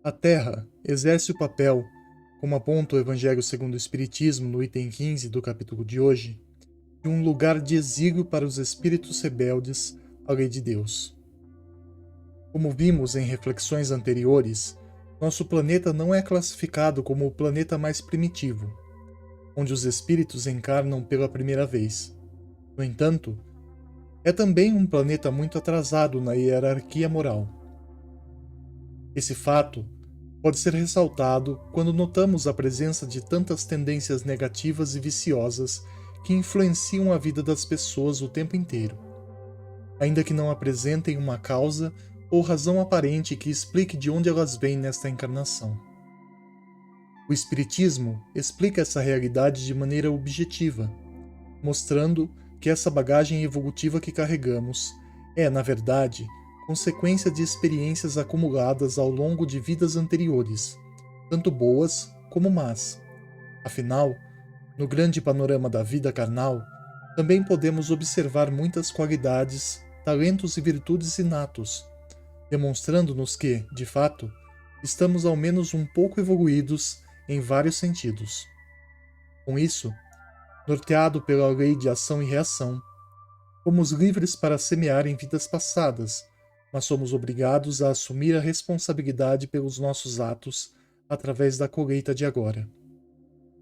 A Terra exerce o papel, como aponta o Evangelho segundo o Espiritismo no item 15 do capítulo de hoje, de um lugar de exílio para os espíritos rebeldes à lei de Deus. Como vimos em reflexões anteriores, nosso planeta não é classificado como o planeta mais primitivo, onde os espíritos encarnam pela primeira vez. No entanto, é também um planeta muito atrasado na hierarquia moral. Esse fato pode ser ressaltado quando notamos a presença de tantas tendências negativas e viciosas que influenciam a vida das pessoas o tempo inteiro, ainda que não apresentem uma causa ou razão aparente que explique de onde elas vêm nesta encarnação. O Espiritismo explica essa realidade de maneira objetiva, mostrando que essa bagagem evolutiva que carregamos é, na verdade, consequência de experiências acumuladas ao longo de vidas anteriores, tanto boas como más. Afinal, no grande panorama da vida carnal, também podemos observar muitas qualidades, talentos e virtudes inatos, demonstrando-nos que, de fato, estamos ao menos um pouco evoluídos em vários sentidos. Com isso, norteado pela lei de ação e reação, fomos livres para semear em vidas passadas, mas somos obrigados a assumir a responsabilidade pelos nossos atos através da colheita de agora,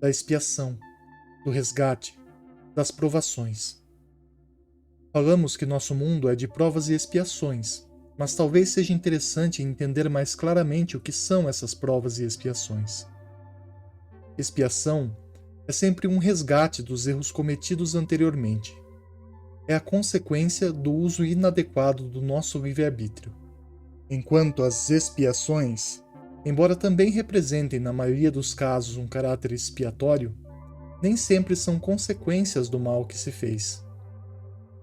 da expiação, do resgate, das provações. Falamos que nosso mundo é de provas e expiações, mas talvez seja interessante entender mais claramente o que são essas provas e expiações. Expiação é sempre um resgate dos erros cometidos anteriormente. É a consequência do uso inadequado do nosso livre-arbítrio. Enquanto as expiações, embora também representem na maioria dos casos um caráter expiatório, nem sempre são consequências do mal que se fez.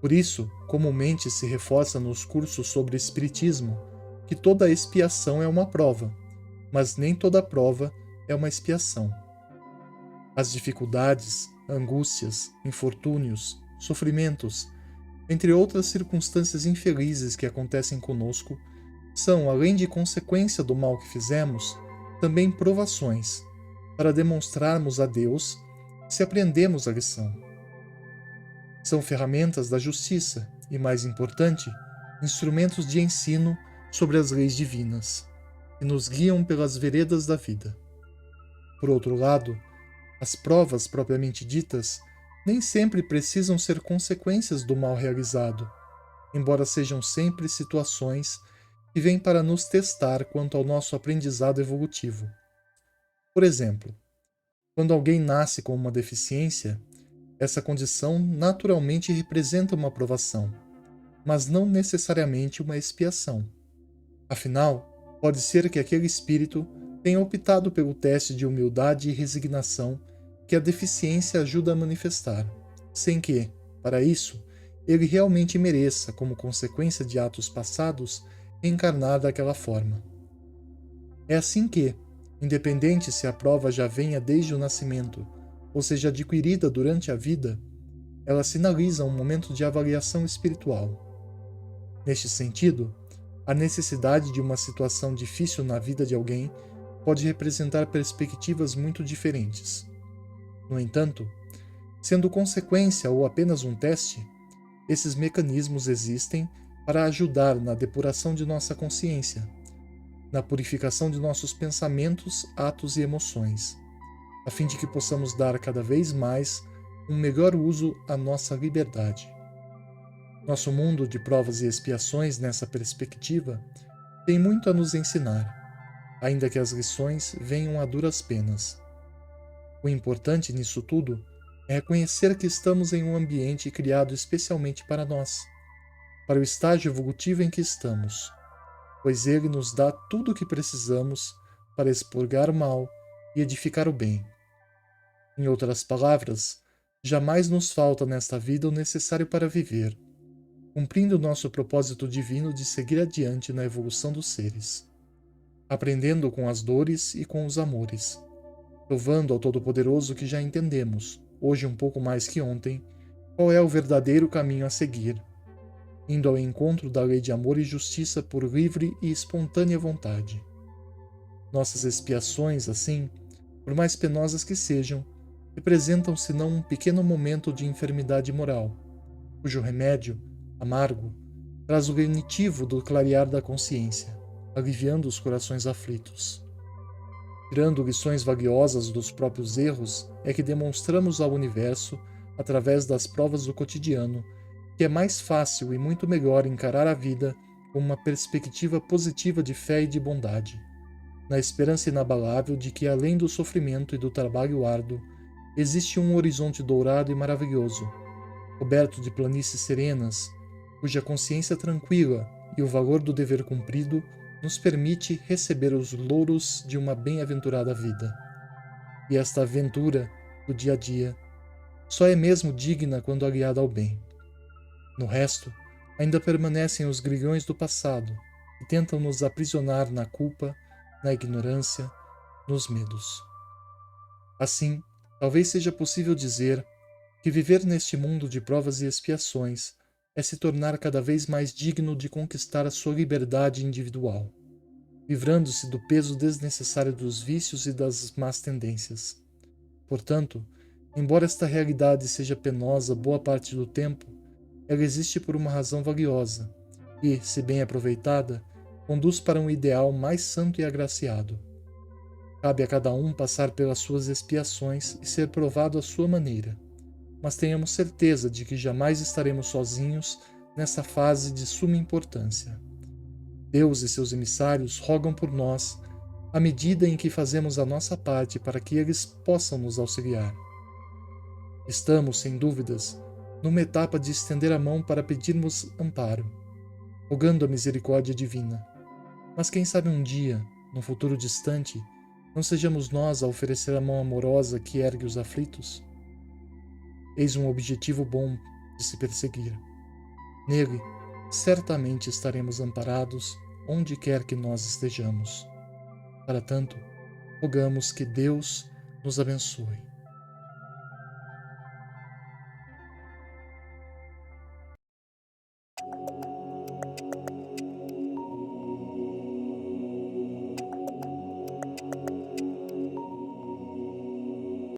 Por isso, comumente se reforça nos cursos sobre espiritismo que toda expiação é uma prova, mas nem toda prova é uma expiação. As dificuldades, angústias, infortúnios, sofrimentos, entre outras circunstâncias infelizes que acontecem conosco, são, além de consequência do mal que fizemos, também provações, para demonstrarmos a Deus se aprendemos a lição. São ferramentas da justiça e, mais importante, instrumentos de ensino sobre as leis divinas, que nos guiam pelas veredas da vida. Por outro lado, as provas propriamente ditas nem sempre precisam ser consequências do mal realizado, embora sejam sempre situações que vêm para nos testar quanto ao nosso aprendizado evolutivo. Por exemplo, quando alguém nasce com uma deficiência, essa condição naturalmente representa uma provação, mas não necessariamente uma expiação. Afinal, pode ser que aquele espírito tenha optado pelo teste de humildade e resignação que a deficiência ajuda a manifestar, sem que, para isso, ele realmente mereça, como consequência de atos passados, encarnar daquela forma. É assim que, independente se a prova já venha desde o nascimento ou seja adquirida durante a vida, ela sinaliza um momento de avaliação espiritual. Neste sentido, a necessidade de uma situação difícil na vida de alguém pode representar perspectivas muito diferentes. No entanto, sendo consequência ou apenas um teste, esses mecanismos existem para ajudar na depuração de nossa consciência, na purificação de nossos pensamentos, atos e emoções, a fim de que possamos dar cada vez mais um melhor uso à nossa liberdade. Nosso mundo de provas e expiações nessa perspectiva tem muito a nos ensinar, ainda que as lições venham a duras penas. O importante nisso tudo é reconhecer que estamos em um ambiente criado especialmente para nós, para o estágio evolutivo em que estamos, pois ele nos dá tudo o que precisamos para expurgar o mal e edificar o bem. Em outras palavras, jamais nos falta nesta vida o necessário para viver, cumprindo nosso propósito divino de seguir adiante na evolução dos seres, aprendendo com as dores e com os amores, provando ao Todo-Poderoso que já entendemos, hoje um pouco mais que ontem, qual é o verdadeiro caminho a seguir, indo ao encontro da lei de amor e justiça por livre e espontânea vontade. Nossas expiações, assim, por mais penosas que sejam, representam senão um pequeno momento de enfermidade moral, cujo remédio, amargo, traz o lenitivo do clarear da consciência, aliviando os corações aflitos. Tirando lições valiosas dos próprios erros, é que demonstramos ao universo, através das provas do cotidiano, que é mais fácil e muito melhor encarar a vida com uma perspectiva positiva de fé e de bondade, na esperança inabalável de que, além do sofrimento e do trabalho árduo, existe um horizonte dourado e maravilhoso, coberto de planícies serenas, cuja consciência tranquila e o valor do dever cumprido nos permite receber os louros de uma bem-aventurada vida. E esta aventura, do dia a dia, só é mesmo digna quando aliada ao bem. No resto, ainda permanecem os grilhões do passado, que tentam nos aprisionar na culpa, na ignorância, nos medos. Assim, talvez seja possível dizer que viver neste mundo de provas e expiações é se tornar cada vez mais digno de conquistar a sua liberdade individual, livrando-se do peso desnecessário dos vícios e das más tendências. Portanto, embora esta realidade seja penosa boa parte do tempo, ela existe por uma razão valiosa e, se bem aproveitada, conduz para um ideal mais santo e agraciado. Cabe a cada um passar pelas suas expiações e ser provado à sua maneira, mas tenhamos certeza de que jamais estaremos sozinhos nessa fase de suma importância. Deus e seus emissários rogam por nós, à medida em que fazemos a nossa parte para que eles possam nos auxiliar. Estamos, sem dúvidas, numa etapa de estender a mão para pedirmos amparo, rogando a misericórdia divina. Mas quem sabe um dia, no futuro distante, não sejamos nós a oferecer a mão amorosa que ergue os aflitos? Eis um objetivo bom de se perseguir. Nele, certamente estaremos amparados onde quer que nós estejamos. Para tanto, rogamos que Deus nos abençoe.